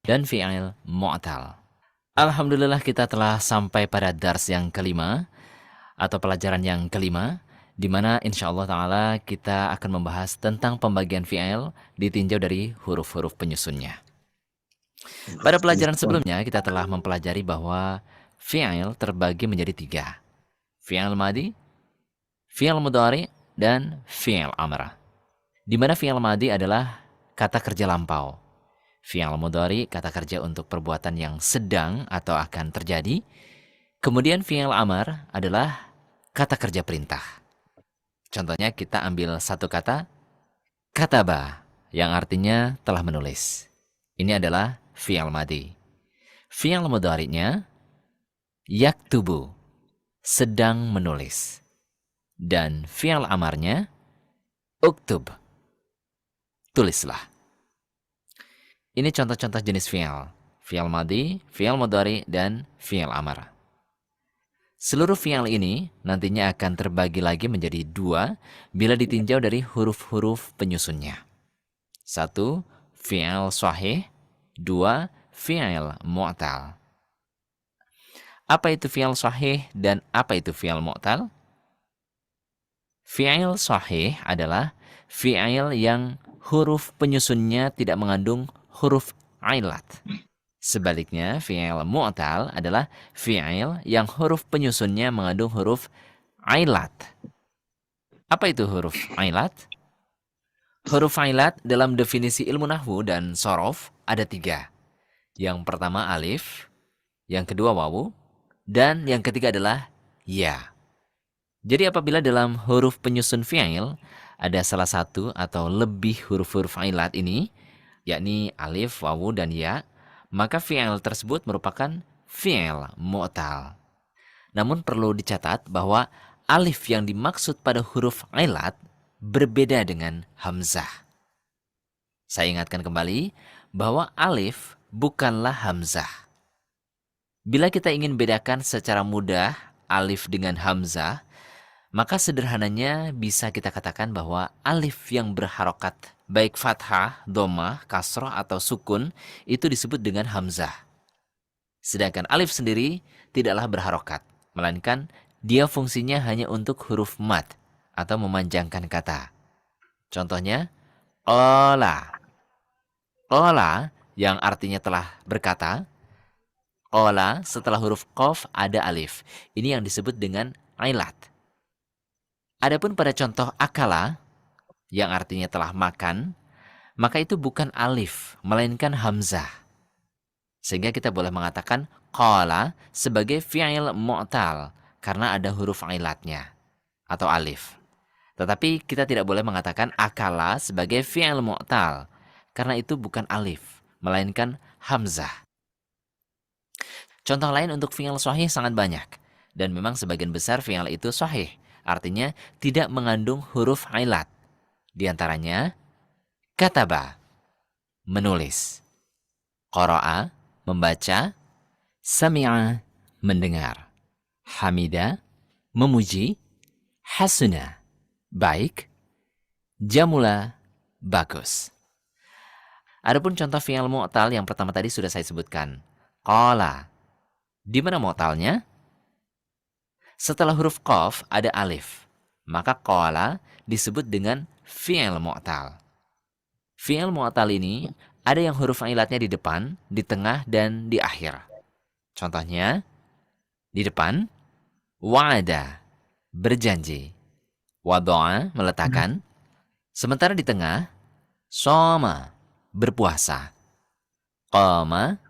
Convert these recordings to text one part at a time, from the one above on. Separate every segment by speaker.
Speaker 1: dan fi'il mu'tal. Alhamdulillah kita telah sampai pada dars yang kelima atau pelajaran yang kelima, di mana insya Allah Ta'ala kita akan membahas tentang pembagian fi'il ditinjau dari huruf-huruf penyusunnya. Pada pelajaran sebelumnya kita telah mempelajari bahwa fi'il terbagi menjadi tiga. Fi'il madi, fi'il mudhari, dan fi'il amr. Di mana fi'il madi adalah kata kerja lampau. Fi'il mudhari kata kerja untuk perbuatan yang sedang atau akan terjadi. Kemudian fi'il amr adalah kata kerja perintah. Contohnya kita ambil satu kata, kataba, yang artinya telah menulis. Ini adalah fi'il madi. Fi'il mudhari'nya yaktubu, sedang menulis. Dan fi'il amarnya uktub, tulislah. Ini contoh-contoh jenis fi'il. Fi'il madi, fi'il mudhari, dan fi'il amar. Seluruh fi'il ini nantinya akan terbagi lagi menjadi dua bila ditinjau dari huruf-huruf penyusunnya. Satu, fi'il sahih. Dua, fi'il mu'tal. Apa itu fi'il sahih dan apa itu fi'il mu'tal? Fi'il sahih adalah fi'il yang huruf penyusunnya tidak mengandung huruf ilat. Sebaliknya, fi'il mu'tal adalah fi'il yang huruf penyusunnya mengandung huruf ilat. Apa itu huruf ilat? Huruf ilat dalam definisi ilmu nahwu dan sorof ada tiga. Yang pertama alif, yang kedua wawu, dan yang ketiga adalah ya. Jadi apabila dalam huruf penyusun fi'il ada salah satu atau lebih huruf-huruf ilat ini, yakni alif, wawu, dan ya, maka fi'il tersebut merupakan fi'il mu'tal. Namun perlu dicatat bahwa alif yang dimaksud pada huruf ilat berbeda dengan hamzah. Saya ingatkan kembali bahwa alif bukanlah hamzah. Bila kita ingin bedakan secara mudah alif dengan hamzah, maka sederhananya bisa kita katakan bahwa alif yang berharokat baik fathah, dhammah, kasroh, atau sukun itu disebut dengan hamzah. Sedangkan alif sendiri tidaklah berharokat, melainkan dia fungsinya hanya untuk huruf mad atau memanjangkan kata. Contohnya, ola. Ola yang artinya telah berkata. Ola setelah huruf qaf ada alif. Ini yang disebut dengan ilat. Adapun pada contoh akala, yang artinya telah makan, maka itu bukan alif, melainkan hamzah. Sehingga kita boleh mengatakan qala sebagai fi'il mu'tal, karena ada huruf ilatnya, atau alif. Tetapi kita tidak boleh mengatakan akala sebagai fi'il mu'tal, karena itu bukan alif, melainkan hamzah. Contoh lain untuk fi'il sahih sangat banyak, dan memang sebagian besar fi'il itu sahih. Artinya tidak mengandung huruf ilat. Di antaranya, kataba, menulis. Qara'a, membaca. Sami'a, mendengar. Hamida, memuji. Hasuna, baik. Jamula, bagus. Adapun contoh fi'il mu'tal yang pertama tadi sudah saya sebutkan. Qala. Di mana mu'talnya? Setelah huruf qaf ada alif, maka qala disebut dengan fi'il mu'tal. Fi'il mu'tal ini ada yang huruf ilatnya di depan, di tengah, dan di akhir. Contohnya, di depan, wa'ada, berjanji. Wado'a, meletakkan. Sementara di tengah, shoma, berpuasa. Qama,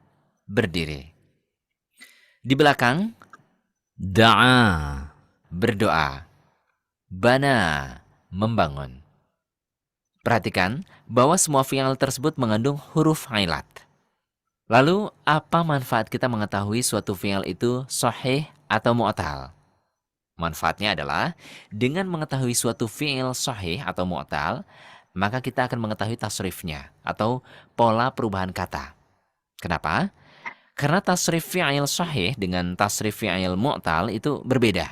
Speaker 1: berdiri. Di belakang, da'a, berdoa. Bana, membangun. Perhatikan bahwa semua fi'il tersebut mengandung huruf ilat. Lalu, apa manfaat kita mengetahui suatu fi'il itu sahih atau mu'tal? Manfaatnya adalah, dengan mengetahui suatu fi'il sahih atau mu'tal, maka kita akan mengetahui tasrifnya, atau pola perubahan kata. Kenapa? Karena tasrif fi'il sahih dengan tasrif fi'il mu'tal itu berbeda.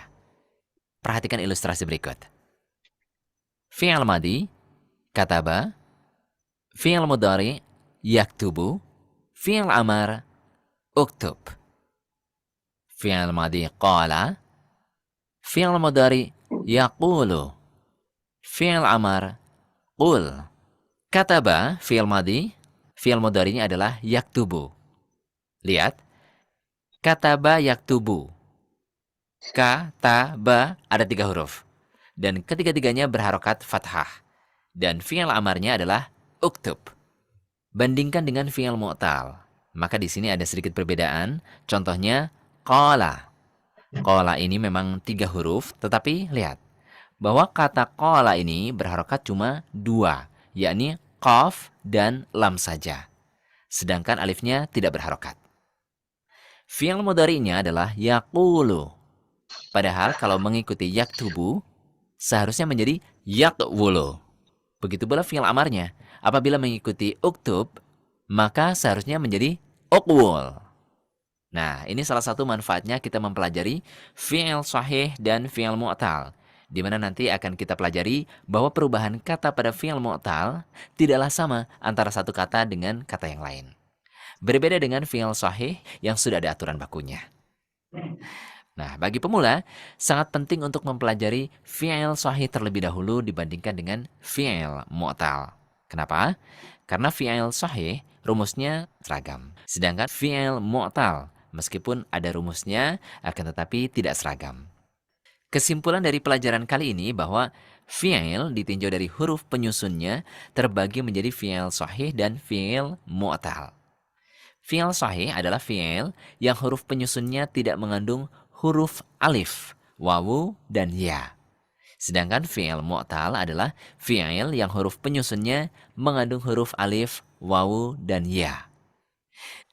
Speaker 1: Perhatikan ilustrasi berikut. Fi'il madi, kataba. Fi'il mudhari, yaktubu. Fi'il amar, uktub. Fi'il madi, qala. Fi'il mudhari, yaqulu. Fi'il amar, qul. Kataba, fi'il madi, fi'il mudhari'nya adalah yaktubu. Lihat, kataba yaktubu. Kataba ada 3 huruf. Dan ketiga-tiganya berharokat fathah. Dan fi'il amarnya adalah uktub. Bandingkan dengan fi'il mu'tal. Maka di sini ada sedikit perbedaan. Contohnya, qala. Qala ini memang 3 huruf, tetapi lihat. Bahwa kata qala ini berharokat cuma 2, yakni qaf dan lam saja. Sedangkan alifnya tidak berharokat. Fi'il mudhari'nya adalah yaqulu. Padahal kalau mengikuti yaktubu, seharusnya menjadi yaqwulu. Begitu pula fi'il amarnya. Apabila mengikuti uktub, maka seharusnya menjadi uqwul. Nah, ini salah satu manfaatnya kita mempelajari fi'il sahih dan fi'il mu'tal. Di mana nanti akan kita pelajari bahwa perubahan kata pada fi'il mu'tal tidaklah sama antara satu kata dengan kata yang lain. Berbeda dengan fi'il sahih yang sudah ada aturan bakunya. Nah, bagi pemula, sangat penting untuk mempelajari fi'il sahih terlebih dahulu dibandingkan dengan fi'il mu'tal. Kenapa? Karena fi'il sahih rumusnya seragam. Sedangkan fi'il mu'tal, meskipun ada rumusnya, akan tetapi tidak seragam. Kesimpulan dari pelajaran kali ini bahwa fi'il ditinjau dari huruf penyusunnya terbagi menjadi fi'il sahih dan fi'il mu'tal. Fi'il sahih adalah fi'il yang huruf penyusunnya tidak mengandung huruf alif, wawu, dan ya. Sedangkan fi'il mu'tal adalah fi'il yang huruf penyusunnya mengandung huruf alif, wawu, dan ya.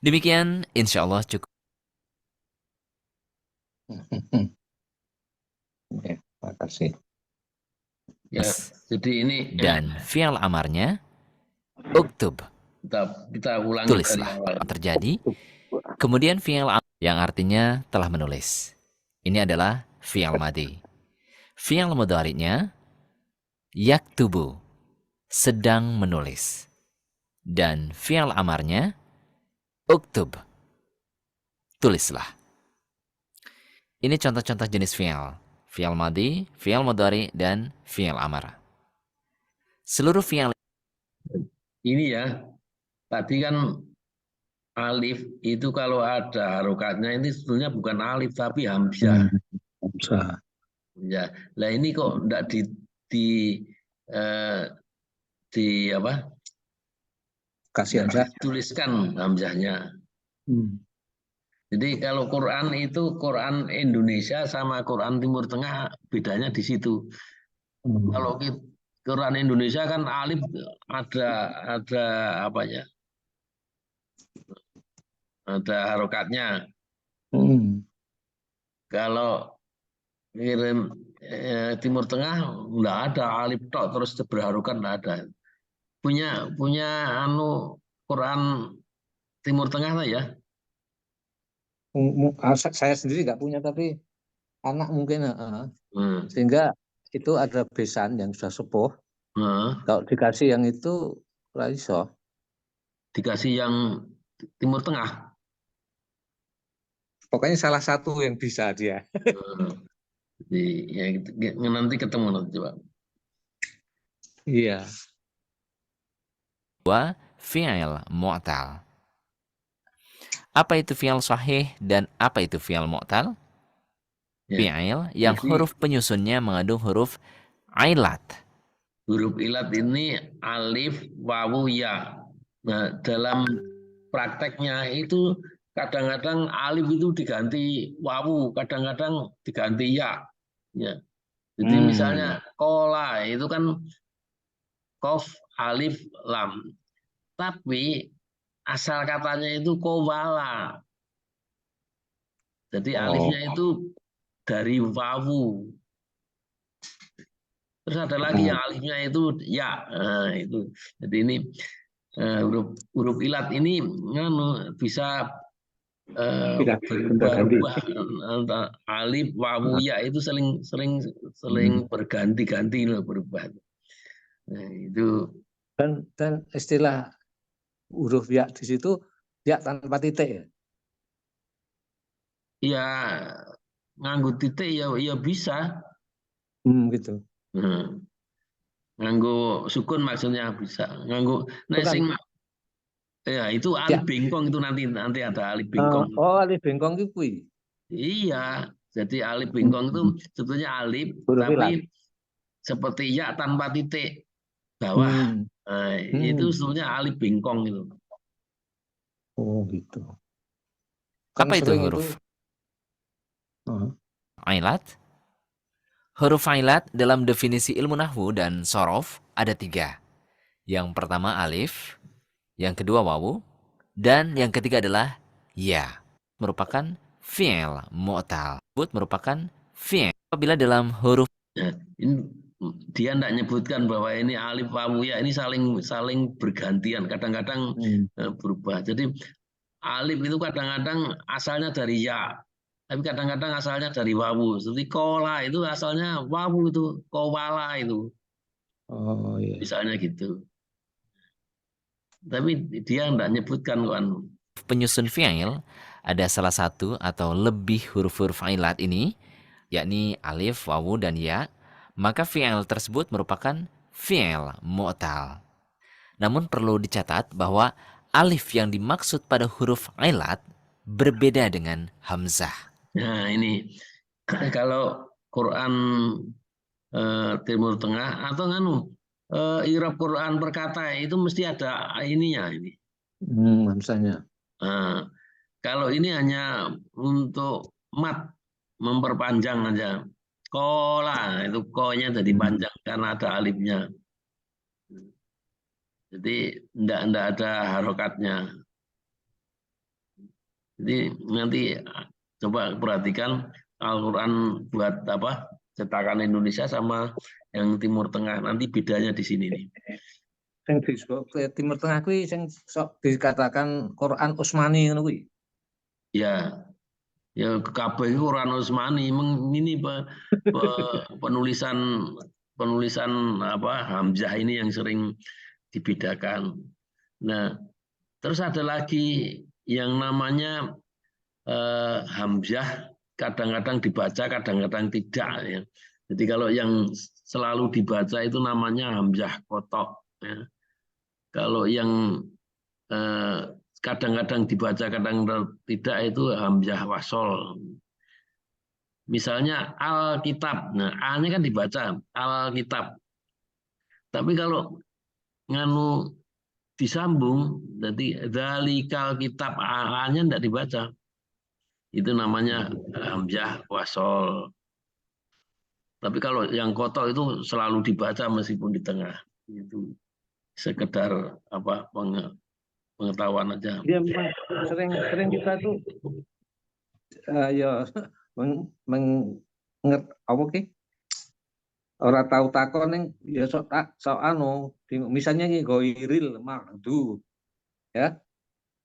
Speaker 1: Demikian, insya Allah cukup.
Speaker 2: Terima kasih.
Speaker 3: Ya, jadi ini
Speaker 1: Dan fi'il amarnya, uktub.
Speaker 3: kita ulangi dari
Speaker 1: Tulislah
Speaker 3: awal.
Speaker 1: apa terjadi. Kemudian fi'il yang artinya telah menulis. Ini adalah fi'il madi. Fi'il mudhari'nya yaktubu, sedang menulis. Dan fi'il amarnya uktub, tulislah. Ini contoh-contoh jenis fi'il. Fi'il madi, fi'il mudhari, dan fi'il amar. Seluruh fi'il
Speaker 3: Ini ya, tadi kan alif itu kalau ada harokatnya ini sebetulnya bukan alif tapi hamzah.
Speaker 2: Hamzah.
Speaker 3: Ya, lah ini kok enggak di apa?
Speaker 2: Kasih hamzah.
Speaker 3: Tuliskan hamzahnya.
Speaker 2: Hmm.
Speaker 3: Jadi kalau Quran itu Quran Indonesia sama Quran Timur Tengah bedanya di situ. Kalau Quran Indonesia kan alif ada apa ya? Ada harokatnya. Kalau kirim Timur Tengah nggak ada alif tok terus berharokat nggak ada. Punya anu Quran Timur Tengah lah ya.
Speaker 2: Saya sendiri nggak punya, tapi anak mungkin sehingga itu ada besan yang sudah sepuh. Kalau dikasih yang itu raiso.
Speaker 3: Dikasih yang Timur Tengah.
Speaker 2: Pokoknya salah satu yang bisa dia.
Speaker 3: Jadi, ya, nanti ketemu nanti coba.
Speaker 2: Iya.
Speaker 1: Dua, fi'il mu'tal. Apa itu fi'il sahih dan apa itu fi'il mu'tal?
Speaker 3: Ya.
Speaker 1: Fi'il yang
Speaker 3: Jadi,
Speaker 1: huruf penyusunnya mengandung huruf ilat.
Speaker 3: Huruf ilat ini alif, wawu, ya. Nah, dalam prakteknya itu kadang-kadang alif itu diganti wawu, kadang-kadang diganti ya. Ya. Jadi misalnya kola itu kan kof, alif, lam. Tapi asal katanya itu kowala. Jadi alifnya itu dari wawu. Terus ada lagi yang alifnya itu ya. Nah, itu. Jadi ini huruf ilat ini bisa berubah-ubah. Alif, wawu, ya itu sering berganti-ganti loh berubah. Nah, itu
Speaker 2: Dan istilah huruf ya di situ Ya tanpa titik ya.
Speaker 3: Ya nganggo titik ya bisa.
Speaker 2: Gitu.
Speaker 3: Nganggo sukun maksudnya bisa. Nganggo
Speaker 2: Bukan.
Speaker 3: sing ya itu
Speaker 2: Ya.
Speaker 3: alif bengkong itu nanti ada alif bengkong.
Speaker 2: Alif bengkong itu kuwi.
Speaker 3: Iya, jadi alif bengkong itu sebetulnya alif
Speaker 2: Huruf ilat.
Speaker 3: tapi seperti ya tanpa titik bawah. Nah, itu sebetulnya alif bengkong itu.
Speaker 2: Oh gitu. Kan
Speaker 1: Apa itu
Speaker 2: sering
Speaker 1: huruf
Speaker 2: itu.
Speaker 1: ailat? Huruf ailat dalam definisi ilmu nahwu dan sorof ada 3. Yang pertama alif, yang kedua wawu, dan yang ketiga adalah ya. Merupakan fi'il mu'tal. Merupakan fi'il. Apabila dalam huruf
Speaker 3: Nah, ini dia tidak menyebutkan bahwa ini alif wawu ya, ini saling bergantian, kadang-kadang berubah. Jadi alif itu kadang-kadang asalnya dari ya, tapi kadang-kadang asalnya dari wawu. Seperti kola itu asalnya wawu itu, kowala itu,
Speaker 2: Oh iya.
Speaker 3: misalnya gitu. Tapi dia tidak menyebutkan kan.
Speaker 1: penyusun fi'il ada salah satu atau lebih huruf-huruf ailat ini, yakni alif, wawu, dan ya, maka fi'il tersebut merupakan fi'il mu'tal. Namun perlu dicatat bahwa alif yang dimaksud pada huruf ailat berbeda dengan hamzah.
Speaker 3: Nah ini kalau Quran Timur Tengah atau Irab Quran perkata itu mesti ada ininya ini.
Speaker 2: Hamzahnya.
Speaker 3: Nah, kalau ini hanya untuk mat memperpanjang aja. Kola itu ko-nya jadi panjang karena ada alifnya. Jadi enggak ada harokatnya. Jadi nanti coba perhatikan Al-Quran buat apa cetakan Indonesia sama yang Timur Tengah, nanti bedanya di sini nih.
Speaker 2: Sing disebut Timur Tengah kuwi sing sok dikatakan Quran Utsmani ngono kuwi.
Speaker 3: Ya, ya kabeh Quran Utsmani ini penulisan apa Hamzah ini yang sering dibedakan. Nah, terus ada lagi yang namanya Hamzah kadang-kadang dibaca, kadang-kadang tidak. Ya. Jadi kalau yang selalu dibaca itu namanya Hamzah kotok. Ya. Kalau yang kadang-kadang dibaca, kadang-kadang tidak itu Hamzah wasol. Misalnya Alkitab, nah A-nya kan dibaca Alkitab. Tapi kalau nganu disambung, jadi dzalikal kitab A-nya tidak dibaca. Itu namanya hamzah wasol. Tapi kalau yang kotok itu selalu dibaca meskipun di tengah. Itu sekedar apa pengetahuan aja.
Speaker 2: Dia sering kita tuh ya apa ki? Ora tahu takon ning ya sok anu misalnya iki goiril magdu ya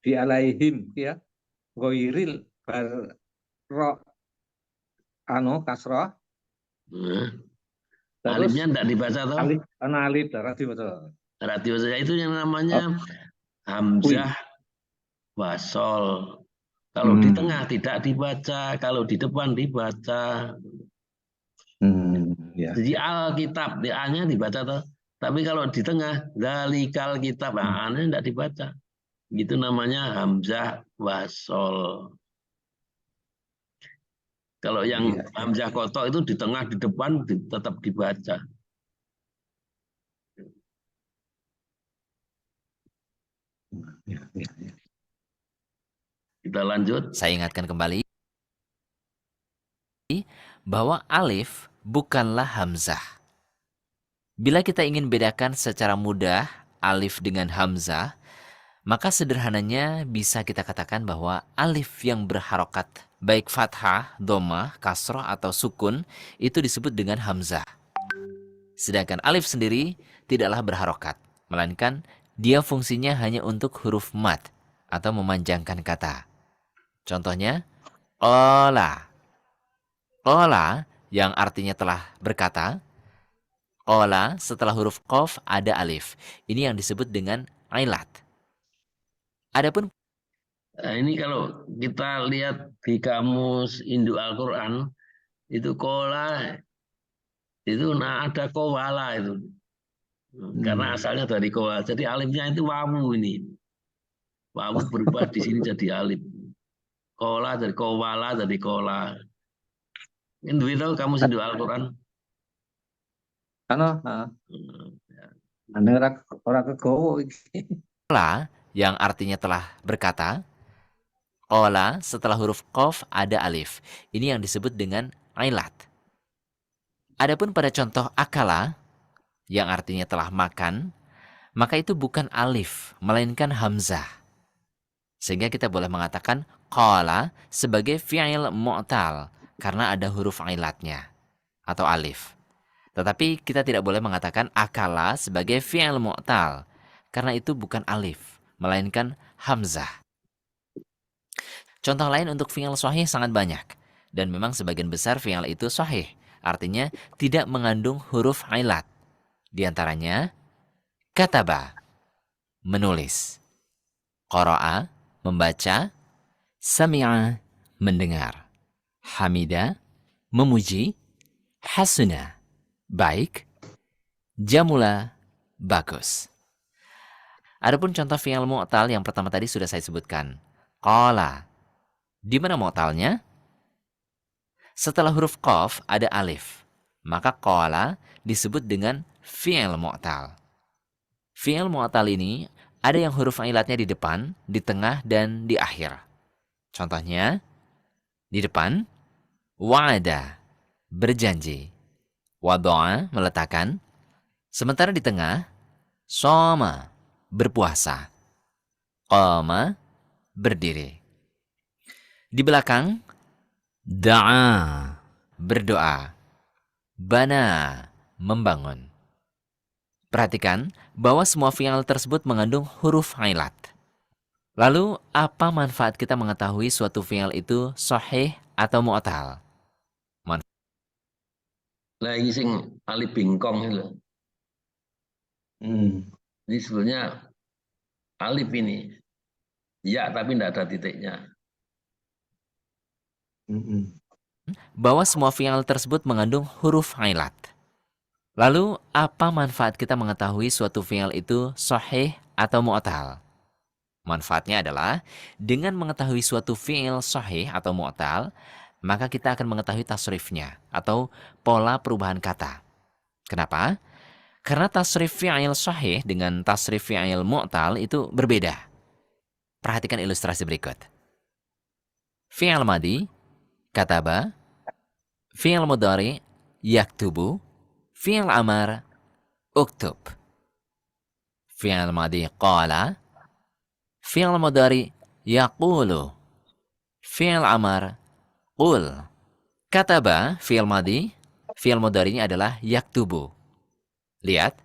Speaker 2: di alaihim ya goiril bar ro anu kasrah terus
Speaker 3: Alifnya tidak dibaca toh?
Speaker 2: alif darah dibaca.
Speaker 3: Itu yang namanya hamzah wasol. Kalau di tengah tidak dibaca, kalau di depan dibaca.
Speaker 2: Ya.
Speaker 3: Jadi Alkitab, di A-nya dibaca toh. Tapi kalau di tengah, Zalikal kitab, A-nya tidak dibaca. Gitu namanya hamzah wasol. Kalau yang hamzah kotok itu di tengah, di depan tetap dibaca. Kita lanjut.
Speaker 1: Saya ingatkan kembali bahwa alif bukanlah hamzah. Bila kita ingin bedakan secara mudah alif dengan hamzah, maka sederhananya bisa kita katakan bahwa alif yang berharokat baik fathah, dhammah, kasroh atau sukun itu disebut dengan hamzah. Sedangkan alif sendiri tidaklah berharokat, melainkan dia fungsinya hanya untuk huruf mad atau memanjangkan kata. Contohnya, ola. Ola yang artinya telah berkata. Ola setelah huruf qaf ada alif. Ini yang disebut dengan ailat. Adapun
Speaker 3: Nah, ini kalau kita lihat di kamus Indo Al-Quran, itu kola, itu ada kowala itu. Karena asalnya dari kola. Jadi alifnya itu wawu ini. Wawu berubah di sini jadi alif. Kola dari kowala dari kola. Ini tahu kamus Indo Al-Quran?
Speaker 2: Karena orang kegowo iki.
Speaker 1: Qala yang artinya telah berkata. Qala setelah huruf qaf ada alif. Ini yang disebut dengan ailat. Adapun pada contoh akala yang artinya telah makan, maka itu bukan alif, melainkan hamzah. Sehingga kita boleh mengatakan qala sebagai fi'il mu'tal karena ada huruf ailatnya atau alif. Tetapi kita tidak boleh mengatakan akala sebagai fi'il mu'tal karena itu bukan alif, melainkan hamzah. Contoh lain untuk fi'il sahih sangat banyak. Dan memang sebagian besar fi'il itu sahih. Artinya tidak mengandung huruf ailat. Di antaranya, kataba, menulis. Qara'a, membaca. Sami'a, mendengar. Hamida, memuji. Hasuna, baik. Jamula, bagus. Adapun contoh fi'il mu'tal yang pertama tadi sudah saya sebutkan. Qala. Di mana mu'talnya? Setelah huruf qaf ada alif. Maka qala disebut dengan fi'il mu'tal. Fi'il mu'tal ini ada yang huruf ilatnya di depan, di tengah, dan di akhir. Contohnya, di depan, wa'ada, berjanji. Wado'a, meletakkan. Sementara di tengah, soma, berpuasa. Qama, berdiri. Di belakang, da'a, berdoa. Bana, membangun. Perhatikan bahwa semua fi'il tersebut mengandung huruf ilat. Lalu, apa manfaat kita mengetahui suatu fi'il itu sahih atau mu'tal?
Speaker 3: Lah ini sing alif bingkong ini loh. Ini sebenarnya alif ini. Ya, tapi tidak ada titiknya.
Speaker 1: Bahwa semua fi'il tersebut mengandung huruf ilat. Lalu, apa manfaat kita mengetahui suatu fi'il itu sahih atau mu'tal? Manfaatnya adalah, dengan mengetahui suatu fi'il sahih atau mu'tal, maka kita akan mengetahui tasrifnya, atau pola perubahan kata. Kenapa? Karena tasrif fi'il sahih dengan tasrif fi'il mu'tal itu berbeda. Perhatikan ilustrasi berikut. Fi'il madi, kataba. Fi'il mudhari, yaktubu. Fi'il amar, uktub. Fi'il madi qala. Fi'il mudhari, yaqulu. Fi'il amar, qul. Kataba, fi'il madi, fi'il mudhari'nya adalah yaktubu. Lihat.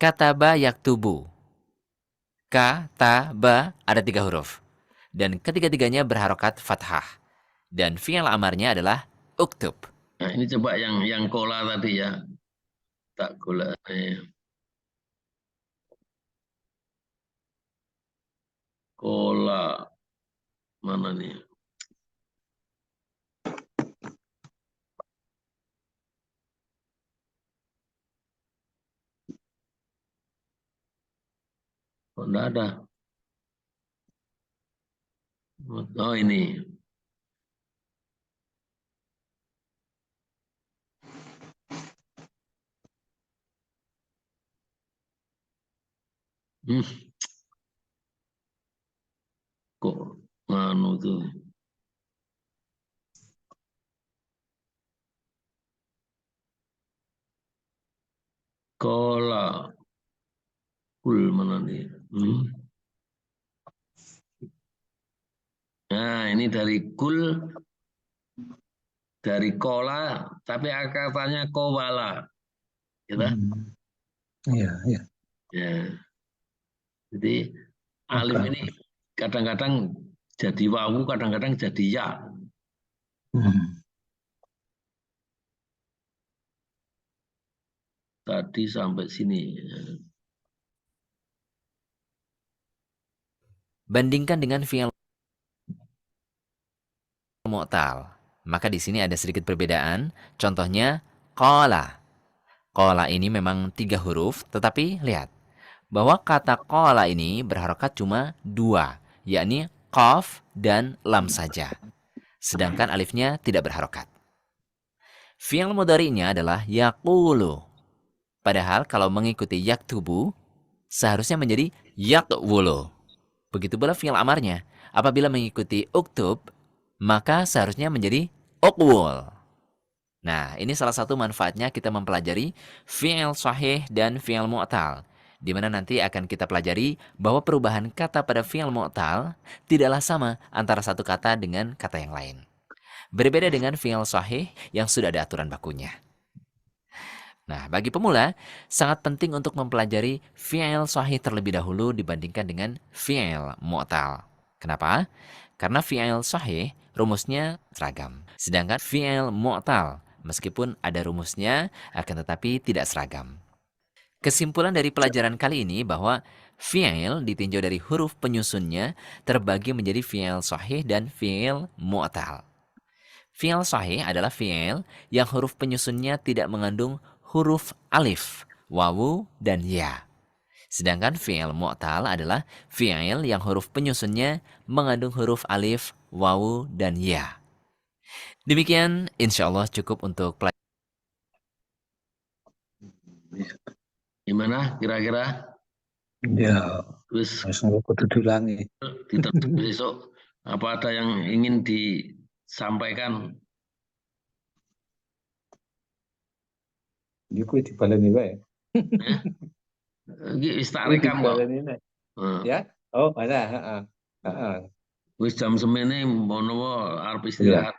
Speaker 1: Kataba yaktubu. Kataba ada 3 huruf. Dan ketiga-tiganya berharokat fathah. Dan fi'il amarnya adalah uktub.
Speaker 3: Nah, ini coba yang kola tadi ya. Tak kola. Kola. Mana nih? Oh, enggak ada. Oh, ini. Kok nganu tuh. Kola. Kul mana nih? Nah, ini dari kul, dari kola, tapi katanya kowala. Gitu?
Speaker 2: Iya, iya.
Speaker 3: Ya. Jadi alif ini kadang-kadang jadi wawu, kadang-kadang jadi ya. Tadi sampai sini.
Speaker 1: Bandingkan dengan fi'il mu'tal. Maka di sini ada sedikit perbedaan. Contohnya qala. Qala ini memang 3 huruf, tetapi lihat bahwa kata qala ini berharokat cuma 2, yakni qaf dan lam saja. Sedangkan alifnya tidak berharokat. Fi'il mudhari'nya adalah yaqulu. Padahal kalau mengikuti yaktubu, seharusnya menjadi yaqwulu. Begitu pula fi'il amarnya. Apabila mengikuti uktub, maka seharusnya menjadi uqwul. Nah, ini salah satu manfaatnya kita mempelajari fi'il sahih dan fi'il mu'tal, di mana nanti akan kita pelajari bahwa perubahan kata pada fi'il mu'tal tidaklah sama antara satu kata dengan kata yang lain. Berbeda dengan fi'il sahih yang sudah ada aturan bakunya. Nah, bagi pemula, sangat penting untuk mempelajari fi'il sahih terlebih dahulu dibandingkan dengan fi'il mu'tal. Kenapa? Karena fi'il sahih rumusnya seragam. Sedangkan fi'il mu'tal, meskipun ada rumusnya, akan tetapi tidak seragam. Kesimpulan dari pelajaran kali ini bahwa fi'il ditinjau dari huruf penyusunnya terbagi menjadi fi'il sahih dan fi'il mu'tal. Fi'il sahih adalah fi'il yang huruf penyusunnya tidak mengandung huruf alif, wawu, dan ya. Sedangkan fi'il mu'tal adalah fi'il yang huruf penyusunnya mengandung huruf alif, wawu, dan ya. Demikian, insya Allah cukup untuk pelajaran.
Speaker 3: Gimana kira-kira?
Speaker 2: Ya,
Speaker 3: Terus
Speaker 2: langsung kudu diulangi.
Speaker 3: diterus besok. Apa ada yang ingin disampaikan?
Speaker 2: Iku dibaleni wae.
Speaker 3: Iki wis tak rekam kok.
Speaker 2: Ya? Oh, ada, heeh. Heeh.
Speaker 3: Wis jam semene mono arep istirahat.